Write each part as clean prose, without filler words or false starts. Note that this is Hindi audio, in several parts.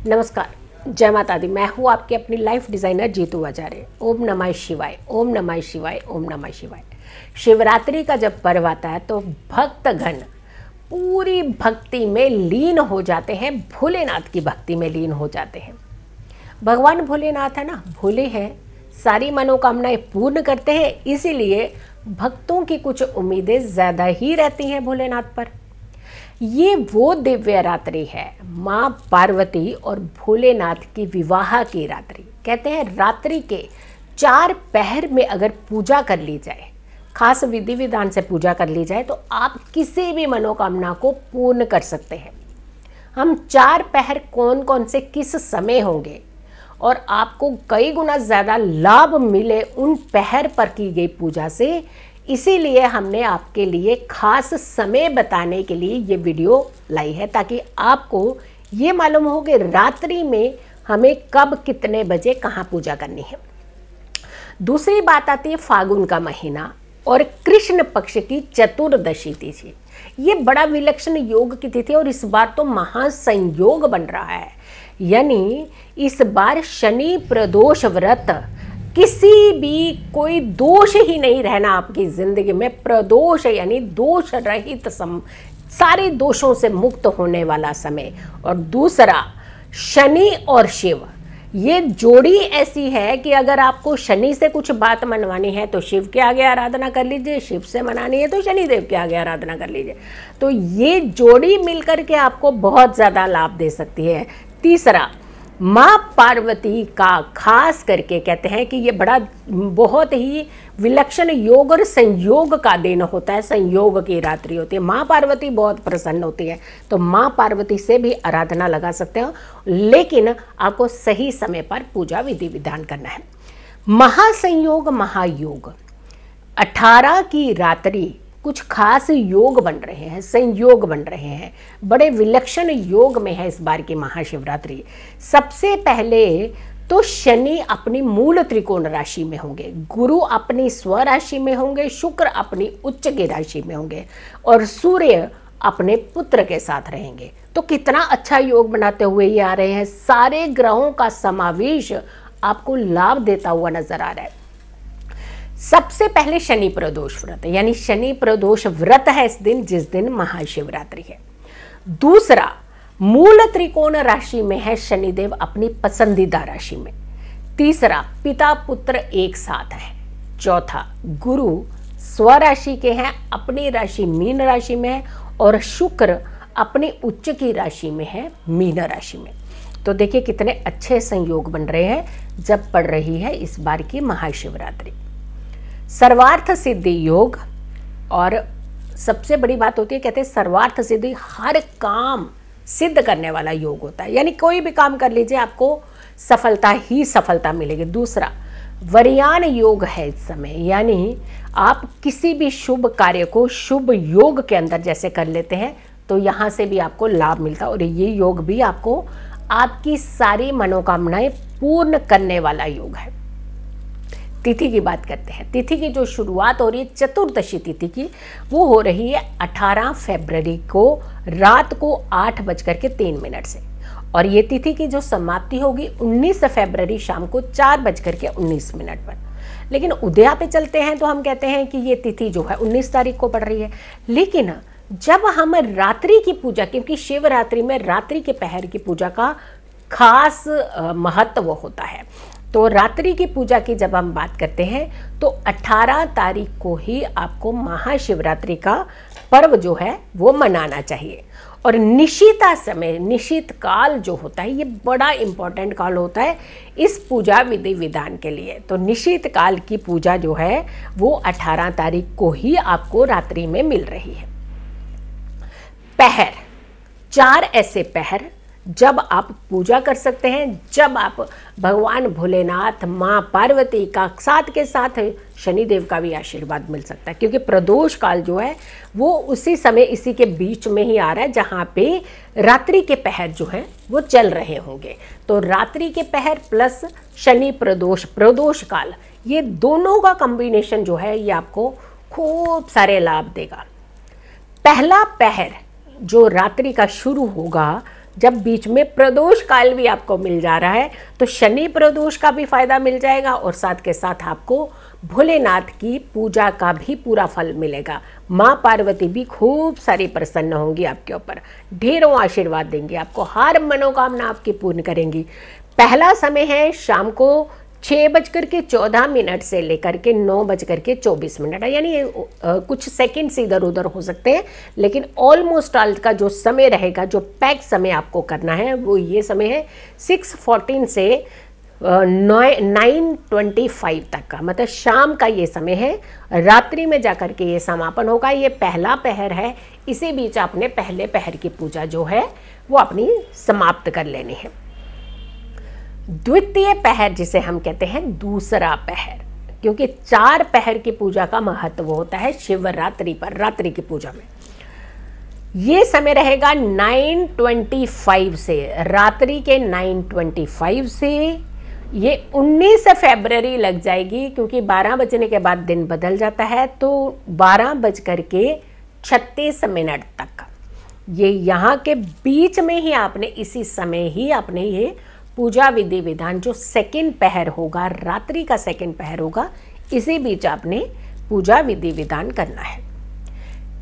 नमस्कार, जय माता दी। मैं हूँ आपकी अपनी लाइफ डिज़ाइनर जीतू आचार्य। ओम नमः शिवाय, ओम नमः शिवाय, ओम नमः शिवाय। शिवरात्रि का जब पर्व आता है तो भक्तगण पूरी भक्ति में लीन हो जाते हैं, भोलेनाथ की भक्ति में लीन हो जाते हैं। भगवान भोलेनाथ है ना, भोले हैं, सारी मनोकामनाएं पूर्ण करते हैं, इसीलिए भक्तों की कुछ उम्मीदें ज़्यादा ही रहती हैं भोलेनाथ पर। ये वो दिव्य रात्रि है, माँ पार्वती और भोलेनाथ की विवाह की रात्रि। कहते हैं रात्रि के 4 पहर में अगर पूजा कर ली जाए, खास विधि विधान से पूजा कर ली जाए, तो आप किसी भी मनोकामना को पूर्ण कर सकते हैं। हम 4 पहर कौन कौन से किस समय होंगे और आपको कई गुना ज़्यादा लाभ मिले उन पहर पर की गई पूजा से, इसीलिए हमने आपके लिए खास समय बताने के लिए ये वीडियो लाई है, ताकि आपको ये मालूम हो कि रात्रि में हमें कब कितने बजे कहाँ पूजा करनी है। दूसरी बात आती है फागुन का महीना और कृष्ण पक्ष की चतुर्दशी तिथि। ये बड़ा विलक्षण योग की तिथि और इस बार तो महासंयोग बन रहा है। यानी इस बार शनि प्रदोष व्रत, किसी भी कोई दोष ही नहीं रहना आपकी जिंदगी में। प्रदोष यानी दोष रहित सारे दोषों से मुक्त होने वाला समय। और दूसरा, शनि और शिव, ये जोड़ी ऐसी है कि अगर आपको शनि से कुछ बात मनवानी है तो शिव के आगे आराधना कर लीजिए, शिव से मनानी है तो शनिदेव के आगे आराधना कर लीजिए। तो ये जोड़ी मिलकर के आपको बहुत ज़्यादा लाभ दे सकती है। तीसरा, माँ पार्वती का खास करके कहते हैं कि ये बहुत ही विलक्षण योग और संयोग का दिन होता है, संयोग की रात्रि होती है। माँ पार्वती बहुत प्रसन्न होती है, तो माँ पार्वती से भी आराधना लगा सकते हो, लेकिन आपको सही समय पर पूजा विधि विधान करना है। महासंयोग, महायोग, 18 की रात्रि कुछ खास योग बन रहे हैं, संयोग बन रहे हैं, बड़े विलक्षण योग में है इस बार की महाशिवरात्रि। सबसे पहले तो शनि अपनी मूल त्रिकोण राशि में होंगे, गुरु अपनी स्वराशि में होंगे, शुक्र अपनी उच्च की राशि में होंगे और सूर्य अपने पुत्र के साथ रहेंगे। तो कितना अच्छा योग बनाते हुए ये आ रहे हैं। सारे ग्रहों का समावेश आपको लाभ देता हुआ नजर आ रहा है। सबसे पहले शनि प्रदोष व्रत, यानी शनि प्रदोष व्रत है इस दिन, जिस दिन महाशिवरात्रि है। दूसरा, मूल त्रिकोण राशि में है शनिदेव अपनी पसंदीदा राशि में। तीसरा, पिता पुत्र एक साथ है। चौथा, गुरु स्वराशि के हैं, अपनी राशि मीन राशि में है और शुक्र अपनी उच्च की राशि में है, मीन राशि में। तो देखिए कितने अच्छे संयोग बन रहे हैं जब पड़ रही है इस बार की महाशिवरात्रि। सर्वार्थ सिद्धि योग, और सबसे बड़ी बात होती है, कहते हैं सर्वार्थ सिद्धि, हर काम सिद्ध करने वाला योग होता है, यानी कोई भी काम कर लीजिए आपको सफलता ही सफलता मिलेगी। दूसरा, वरयान योग है इस समय, यानी आप किसी भी शुभ कार्य को शुभ योग के अंदर जैसे कर लेते हैं तो यहाँ से भी आपको लाभ मिलता है और ये योग भी आपको आपकी सारी मनोकामनाएं पूर्ण करने वाला योग है। तिथि की बात करते हैं। तिथि की जो शुरुआत हो रही है चतुर्दशी तिथि की, वो हो रही है 18 फरवरी को रात को 8:03 से, और ये तिथि की जो समाप्ति होगी 19 फरवरी शाम को 4:19 पर। लेकिन उदया पे चलते हैं तो हम कहते हैं कि ये तिथि जो है 19 तारीख को पड़ रही है। लेकिन जब हम रात्रि की पूजा, क्योंकि शिवरात्रि में रात्रि के पहर की पूजा का खास महत्व होता है, तो रात्रि की पूजा की जब हम बात करते हैं तो 18 तारीख को ही आपको महाशिवरात्रि का पर्व जो है वो मनाना चाहिए। और निशिता समय, निशित काल जो होता है, ये बड़ा इम्पोर्टेंट काल होता है इस पूजा विधि विधान के लिए। तो निशित काल की पूजा जो है वो 18 तारीख को ही आपको रात्रि में मिल रही है। पहर, 4 ऐसे पहर जब आप पूजा कर सकते हैं, जब आप भगवान भोलेनाथ, माँ पार्वती का साथ के साथ शनिदेव का भी आशीर्वाद मिल सकता है, क्योंकि प्रदोष काल जो है वो उसी समय इसी के बीच में ही आ रहा है जहाँ पे रात्रि के पहर जो है वो चल रहे होंगे। तो रात्रि के पहर प्लस शनि प्रदोष काल, ये दोनों का कॉम्बिनेशन जो है ये आपको खूब सारे लाभ देगा। पहला पहर जो रात्रि का शुरू होगा जब बीच में प्रदोष काल भी आपको मिल जा रहा है तो शनि प्रदोष का भी फायदा मिल जाएगा और साथ के साथ आपको भोलेनाथ की पूजा का भी पूरा फल मिलेगा। माँ पार्वती भी खूब सारी प्रसन्न होंगी आपके ऊपर, ढेरों आशीर्वाद देंगी आपको, हर मनोकामना आपकी पूर्ण करेंगी। पहला समय है शाम को 6:14 से लेकर के 9:24, यानी कुछ सेकंड्स इधर उधर हो सकते हैं, लेकिन ऑलमोस्ट ऑल का जो समय रहेगा, जो पैक समय आपको करना है वो ये समय है 6:14 से 9:25 तक का, मतलब शाम का ये समय है। रात्रि में जाकर के ये समापन होगा। ये पहला पहर है, इसी बीच आपने पहले पहर की पूजा जो है वो अपनी समाप्त कर लेनी है। द्वितीय पहर जिसे हम कहते हैं दूसरा पहर, क्योंकि 4 पहर की पूजा का महत्व होता है शिवरात्रि पर, रात्रि की पूजा में। ये समय रहेगा 9:25 से, रात्रि के 9:25 से ये 19 फरवरी लग जाएगी, क्योंकि 12 बजने के बाद दिन बदल जाता है, तो 12:36 तक ये यहाँ के बीच में ही आपने, इसी समय ही आपने ये पूजा विधि विधान, जो सेकंड पहर होगा, रात्रि का सेकंड पहर होगा, इसी बीच आपने पूजा विधि विधान करना है।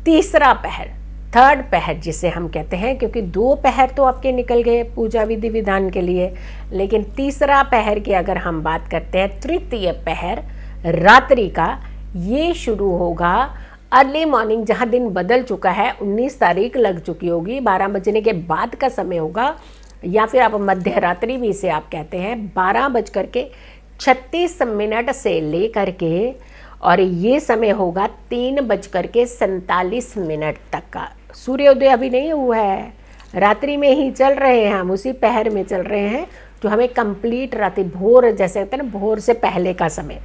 तीसरा पहर, थर्ड पहर जिसे हम कहते हैं, क्योंकि 2 पहर तो आपके निकल गए पूजा विधि विधान के लिए, लेकिन तीसरा पहर की अगर हम बात करते हैं, तृतीय पहर रात्रि का, ये शुरू होगा अर्ली मॉर्निंग, जहाँ दिन बदल चुका है, 19 तारीख लग चुकी होगी, 12 बजने के बाद का समय होगा, या फिर आप मध्य रात्रि भी इसे आप कहते हैं। 12:36 से ले करके, और ये समय होगा 3:47 तक का। सूर्योदय अभी नहीं हुआ है, रात्रि में ही चल रहे हैं हम, उसी पहर में चल रहे हैं, जो हमें कंप्लीट रात्रि, भोर जैसे कहते हैं ना, भोर से पहले का समय।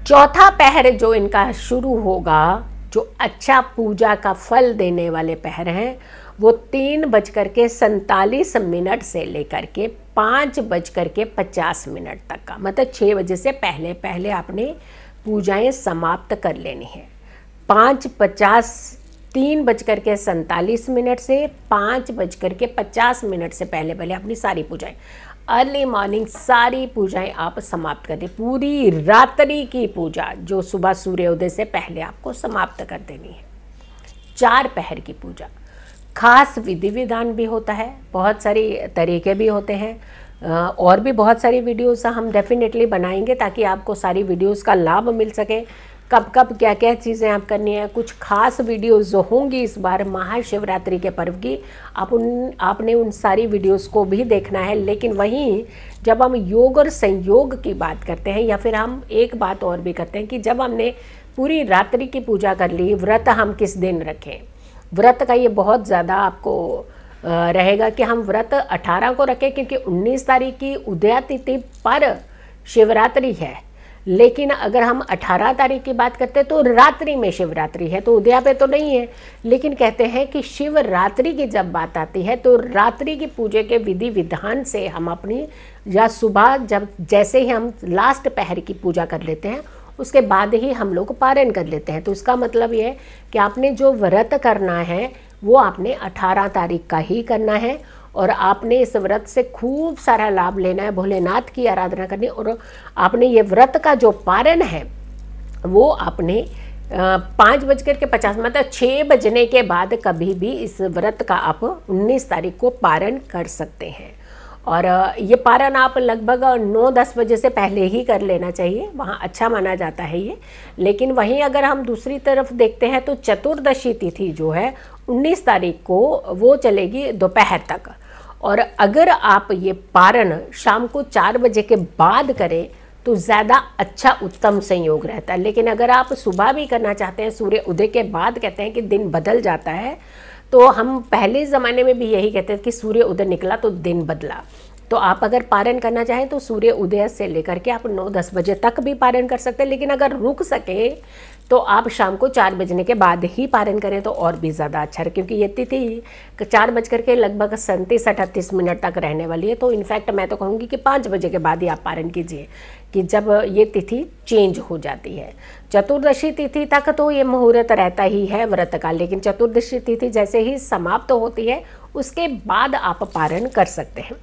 चौथा पहर जो इनका शुरू होगा, जो अच्छा पूजा का फल देने वाले पहर हैं, वो 3:47 से लेकर के 5:50 तक का, मतलब 6 बजे से पहले पहले आपने पूजाएं समाप्त कर लेनी है। 3:47 से 5:50 से पहले पहले अपनी सारी पूजाएं, अर्ली मॉर्निंग सारी पूजाएं आप समाप्त कर दें। पूरी रात्रि की पूजा जो सुबह सूर्योदय से पहले आपको समाप्त कर देनी है। 4 पहर की पूजा, खास विधि विधान भी होता है, बहुत सारी तरीके भी होते हैं, और भी बहुत सारी वीडियोस हम डेफिनेटली बनाएंगे ताकि आपको सारी वीडियोस का लाभ मिल सके। कब कब क्या क्या चीज़ें आप करनी है, कुछ खास वीडियोस जो होंगी इस बार महाशिवरात्रि के पर्व की, आपने उन सारी वीडियोस को भी देखना है। लेकिन वहीं जब हम योग और संयोग की बात करते हैं, या फिर हम एक बात और भी करते हैं कि जब हमने पूरी रात्रि की पूजा कर ली, व्रत हम किस दिन रखें। व्रत का ये बहुत ज़्यादा आपको रहेगा कि हम व्रत 18 को रखें, क्योंकि 19 तारीख की उदया तिथि पर शिवरात्रि है। लेकिन अगर हम 18 तारीख की बात करते हैं तो रात्रि में शिवरात्रि है, तो उदया पे तो नहीं है। लेकिन कहते हैं कि शिवरात्रि की जब बात आती है तो रात्रि की पूजा के विधि विधान से हम अपनी, या सुबह जब जैसे ही हम लास्ट पहर की पूजा कर लेते हैं, उसके बाद ही हम लोग पारण कर लेते हैं। तो इसका मतलब ये है कि आपने जो व्रत करना है वो आपने 18 तारीख का ही करना है, और आपने इस व्रत से खूब सारा लाभ लेना है, भोलेनाथ की आराधना करनी, और आपने ये व्रत का जो पारण है वो आपने 5:50 मतलब 6 बजने के बाद कभी भी इस व्रत का आप 19 तारीख को पारण कर सकते हैं। और ये पारण आप लगभग 9-10 बजे से पहले ही कर लेना चाहिए, वहाँ अच्छा माना जाता है ये। लेकिन वहीं अगर हम दूसरी तरफ देखते हैं तो चतुर्दशी तिथि जो है 19 तारीख को वो चलेगी दोपहर तक, और अगर आप ये पारण शाम को 4 बजे के बाद करें तो ज़्यादा अच्छा उत्तम संयोग रहता है। लेकिन अगर आप सुबह भी करना चाहते हैं, सूर्य उदय के बाद, कहते हैं कि दिन बदल जाता है, तो हम पहले ज़माने में भी यही कहते थे कि सूर्य उदय निकला तो दिन बदला। तो आप अगर पारण करना चाहें तो सूर्य उदय से लेकर के आप 9-10 बजे तक भी पारण कर सकते हैं। लेकिन अगर रुक सके तो आप शाम को 4 बजने के बाद ही पारण करें तो और भी ज़्यादा अच्छा है, क्योंकि ये तिथि 4 बज करके लगभग 37-38 तक रहने वाली है। तो इनफैक्ट मैं तो कहूँगी कि 5 बजे के बाद ही आप पारण कीजिए, कि जब ये तिथि चेंज हो जाती है। चतुर्दशी तिथि तक तो ये मुहूर्त रहता ही है व्रत का, लेकिन चतुर्दशी तिथि जैसे ही समाप्त होती है उसके बाद आप पारण कर सकते हैं।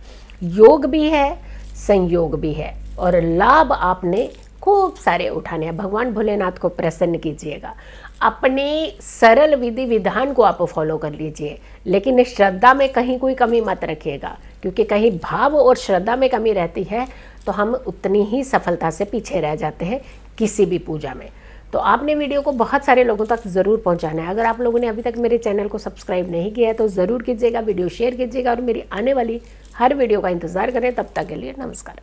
योग भी है, संयोग भी है और लाभ आपने खूब सारे उठाने हैं। भगवान भोलेनाथ को प्रसन्न कीजिएगा, अपने सरल विधि विधान को आप फॉलो कर लीजिए, लेकिन श्रद्धा में कहीं कोई कमी मत रखिएगा, क्योंकि कहीं भाव और श्रद्धा में कमी रहती है तो हम उतनी ही सफलता से पीछे रह जाते हैं किसी भी पूजा में। तो आपने वीडियो को बहुत सारे लोगों तक ज़रूर पहुंचाना है। अगर आप लोगों ने अभी तक मेरे चैनल को सब्सक्राइब नहीं किया है तो ज़रूर कीजिएगा, वीडियो शेयर कीजिएगा और मेरी आने वाली हर वीडियो का इंतज़ार करें। तब तक के लिए नमस्कार।